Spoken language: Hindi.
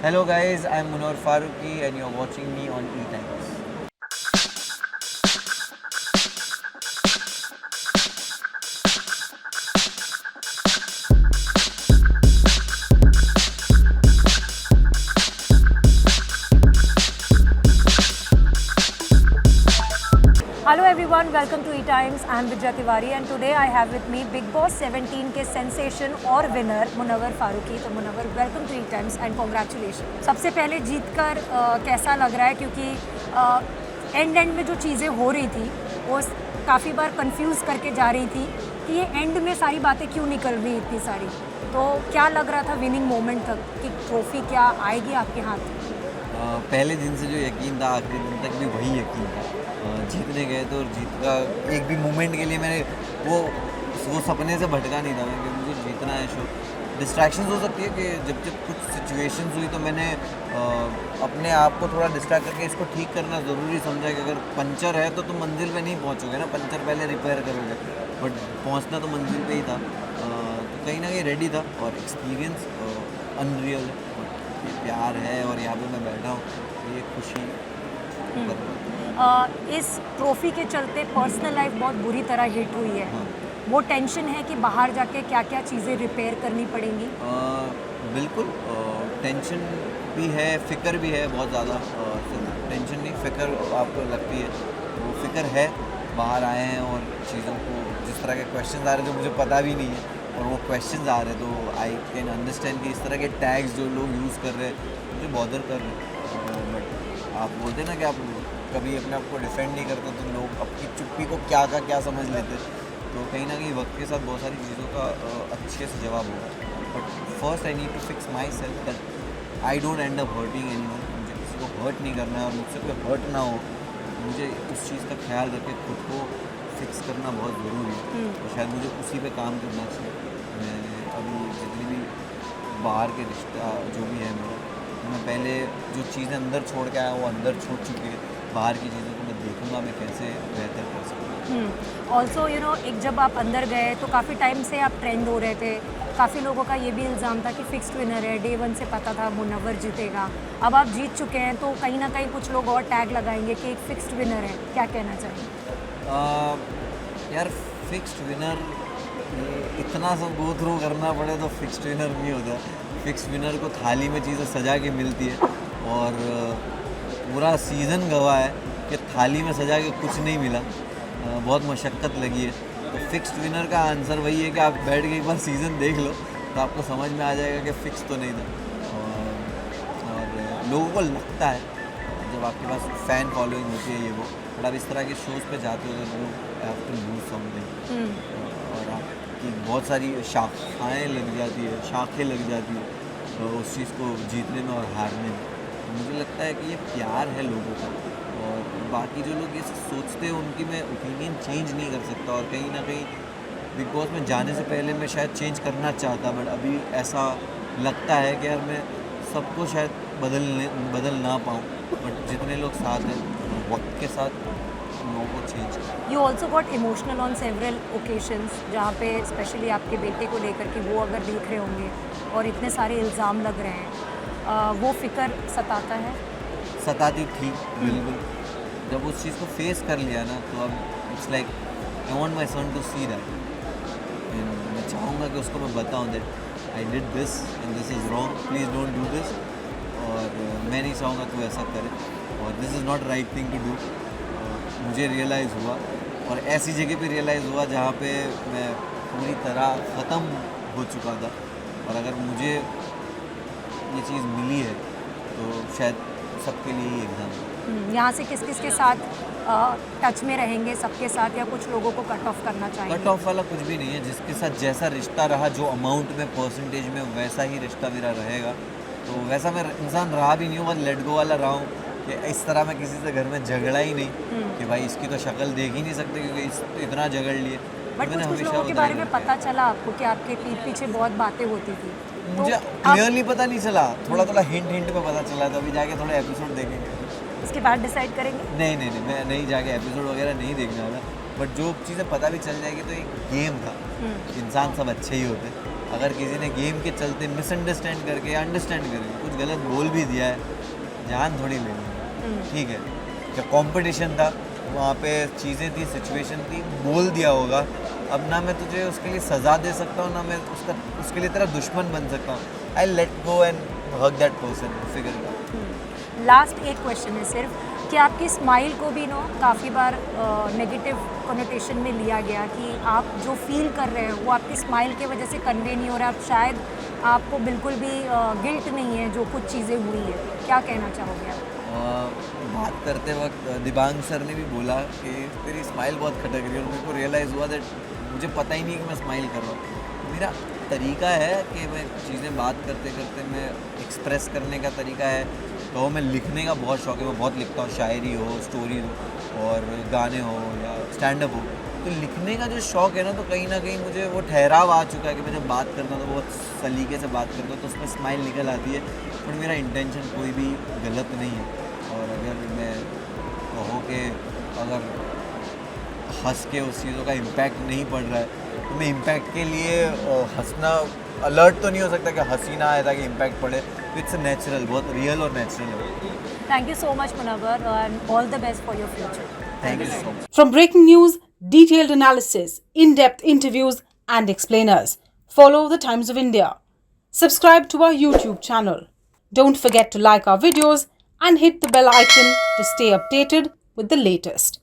Hello guys, I'm Munawar Farooqi and you're watching me on E-Times. Hello everyone, welcome to E-Times. I'm Vidya Tiwari and today I have with me Big Boss 17 के सेंसेशन और विनर मुनव्वर फारूकी। तो Munawar, welcome to E-Times and congratulation. सबसे पहले जीत कर कैसा लग रहा है, क्योंकि एंड में जो चीज़ें हो रही थी वो काफ़ी बार कंफ्यूज करके जा रही थी कि ये एंड में सारी बातें क्यों निकल रही इतनी सारी। तो क्या लग रहा था विनिंग मोमेंट तक कि ट्रॉफी क्या आएगी आपके हाथ? पहले दिन से जो यकीन था आखिरी दिन तक भी वही यकीन था। जीतने गए तो जीत का एक भी मोमेंट के लिए मैंने वो सपने से भटका नहीं था मैं कि मुझे जीतना है। शो डिस्ट्रैक्शंस हो सकती है कि जब कुछ सिचुएशंस हुई तो मैंने अपने आप को थोड़ा डिस्ट्रैक्ट करके इसको ठीक करना ज़रूरी समझा कि अगर पंचर है तो तुम मंजिल पे नहीं पहुंचोगे ना, पंचर पहले रिपेयर करोगे, बट पहुंचना तो मंजिल पे ही था। तो कहीं ना कहीं रेडी था और एक्सपीरियंस अनरियल है, ये प्यार है और यहाँ पे मैं बैठा हूँ, ये खुशी इस ट्रॉफी के चलते पर्सनल लाइफ बहुत बुरी तरह हिट हुई है। हाँ। वो टेंशन है कि बाहर जाके क्या क्या चीज़ें रिपेयर करनी पड़ेंगी। बिल्कुल टेंशन भी है, फ़िक्र भी है बहुत ज़्यादा। टेंशन नहीं, फ़िक्र आपको लगती है, वो फ़िक्र है। बाहर आए हैं और चीज़ों को जिस तरह के क्वेश्चन आ रहे थे मुझे पता भी नहीं है और वो क्वेश्चन आ रहे तो आई कैन अंडरस्टैंड कि इस तरह के टैग्स जो लोग यूज़ कर रहे हैं मुझे बॉदर कर रहे हैं। बट आप बोलते हैं ना कि आप कभी अपने आप को डिफेंड नहीं करते तो लोग आपकी चुप्पी को क्या का क्या समझ लेते। तो कहीं ना कहीं वक्त के साथ बहुत सारी चीज़ों का अच्छे से जवाब होगा। But first I need to fix my self that I don't end up hurting anyone. मुझे किसी को हर्ट नहीं करना है और मुझसे कोई हर्ट ना हो, मुझे उस चीज़ का ख्याल रख खुद को फिक्स करना बहुत ज़रूरी है और शायद मुझे उसी पे काम करना चाहिए। मैं अभी जितनी भी बाहर के रिश्ता जो भी है मेरा, तो मैं पहले जो चीज़ें अंदर छोड़ के आया वो अंदर छोड़ चुकी है। बाहर की चीज़ों को मैं देखूंगा मैं कैसे बेहतर कर सकूँ। ऑल्सो एक जब आप अंदर गए तो काफ़ी टाइम से आप ट्रेंड हो रहे थे। काफ़ी लोगों का ये भी इल्ज़ाम था कि फिक्स्ड विनर है, डे 1 से पता था मुनव्वर जीतेगा। अब आप जीत चुके हैं तो कहीं ना कहीं कुछ लोग और टैग लगाएंगे कि एक फिक्स्ड विनर है। क्या कहना चाहिए? यार फिक्स्ड विनर इतना सब गो थ्रू करना पड़े तो फिक्स्ड विनर नहीं होता। फिक्स्ड विनर को थाली में चीज़ें सजा के मिलती है और पूरा सीज़न गवा है कि थाली में सजा के कुछ नहीं मिला, बहुत मशक्क़त लगी है। तो फिक्स्ड विनर का आंसर वही है कि आप बैठ के एक बार सीज़न देख लो तो आपको समझ में आ जाएगा कि फ़िक्स तो नहीं था। और लोगों को लगता है जब आपके पास फ़ैन फॉलोइंग होती है ये वो, बट आप इस तरह के शोज़ पे जाते हो तो लोग हैव टू लूज समथिंग और आपकी बहुत सारी शाखाएँ लग जाती है, शाखें लग जाती है उस चीज़ को जीतने में और हारने में। मुझे लगता है कि ये प्यार है लोगों का और बाकी जो लोग ये सोचते हैं उनकी मैं ओपिनियन चेंज नहीं कर सकता। और कहीं ना कहीं बिग बॉस में जाने से पहले मैं शायद चेंज करना चाहता, बट अभी ऐसा लगता है कि यार मैं सबको शायद बदल ना पाऊँ, बट जितने लोग साथ हैं वक्त के साथ लोगों को चेंज कर। You also got emotional on several occasions, जहाँ पे स्पेशली आपके बेटे को लेकर कि वो अगर देख रहे होंगे और इतने सारे इल्ज़ाम लग रहे हैं, वो फ़िक्र सताता है? सताती थी बिल्कुल। जब उस चीज़ को फेस कर लिया ना तो अब it's like I want my son to see that. मैं चाहूँगा कि उसको मैं बताऊँ that I did this and this is wrong, please don't do this. और मैं नहीं चाहूँगा तू ऐसा करे और this is not right thing to do. मुझे रियलाइज़ हुआ और ऐसी जगह पे रियलाइज़ हुआ जहाँ पे मैं पूरी तरह ख़त्म हो चुका था। और अगर मुझे ये चीज़ मिली है तो शायद सबके लिए ही एग्ज़ाम है। यहाँ से किस किस के साथ टच में रहेंगे? सबके साथ या कुछ लोगों को कट ऑफ करना चाहिए? कट ऑफ वाला कुछ भी नहीं है, जिसके साथ जैसा रिश्ता रहा, जो अमाउंट में परसेंटेज में वैसा ही रिश्ता मेरा रहेगा। तो वैसा मैं इंसान रहा भी नहीं हूँ, बस लेट गो वाला रहा हूँ कि इस तरह मैं किसी से घर में झगड़ा ही नहीं कि भाई इसकी तो शक्ल देख ही नहीं सकते क्योंकि इतना झगड़ लिए। बट कुछ लोगों के बारे में पता चला आपको कि आपके पीठ पीछे बहुत बातें होती थी? मुझे क्लियरली पता नहीं चला, थोड़ा थोड़ा हिंट पे पता चला। तो अभी जाके थोड़े एपिसोड देखेंगे, इसके बाद डिसाइड करेंगे। नहीं मैं नहीं जाके एपिसोड वगैरह नहीं देखने वाला, बट जो चीज़ें पता भी चल जाएगी तो एक गेम था। इंसान सब अच्छे ही होते, अगर किसी ने गेम के चलते मिसअंडरस्टैंड करके अंडरस्टैंड करके कुछ गलत बोल भी दिया है, जान थोड़ी लेनी, ठीक है। जब कंपटीशन था वहाँ पे चीज़ें थी, सिचुएशन थी, बोल दिया होगा। अब ना मैं तुझे उसके लिए सज़ा दे सकता हूँ, ना मैं उसके लिए तेरा दुश्मन बन सकता हूँ। I let go and hug that person, figure it out. Last एक क्वेश्चन है सिर्फ कि आपकी स्माइल को भी काफ़ी बार नेगेटिव कोनोटेशन में लिया गया कि आप जो फील कर रहे हो वो आपकी स्माइल की वजह से कन्वे नहीं हो रहा, आप शायद आपको बिल्कुल भी गिल्ट नहीं है जो कुछ चीज़ें हुई है, क्या कहना चाहोगे आप? बात करते वक्त दिबांग सर ने भी बोला कि तेरी स्माइल बहुत खटक रही है, और मेरे को रियलाइज़ हुआ दैट मुझे पता ही नहीं है कि मैं स्माइल कर रहा हूँ। मेरा तरीका है कि मैं चीज़ें बात करते करते मैं एक्सप्रेस करने का तरीका है, तो मैं लिखने का बहुत शौक है, मैं बहुत लिखता हूँ, शायरी हो, स्टोरी हो और गाने हो या स्टैंड अप हो। तो लिखने का जो शौक़ है ना, तो कहीं ना कहीं मुझे वो ठहराव आ चुका है कि मैं जब बात करता हूँ तो बहुत सलीके से बात करता हूँ, तो उसमें स्माइल निकल आती है। पर मेरा इंटेंशन कोई भी गलत नहीं है, और अगर मैं कहो कि अगर हंस के उस चीज़ों का इम्पैक्ट नहीं पड़ रहा है, तो मैं इम्पैक्ट के लिए हंसना अलर्ट तो नहीं हो सकता कि हंसी ना आए ताकि इम्पैक्ट पड़े। इट्स नेचुरल, बहुत रियल और नेचुरल है। Thank you so much Munawar and all the best for your future. Thank you so much. From breaking news, detailed analysis, in-depth interviews, and explainers, follow the Times of India. Subscribe to our YouTube channel. Don't forget to like our videos and hit the bell icon to stay updated with the latest.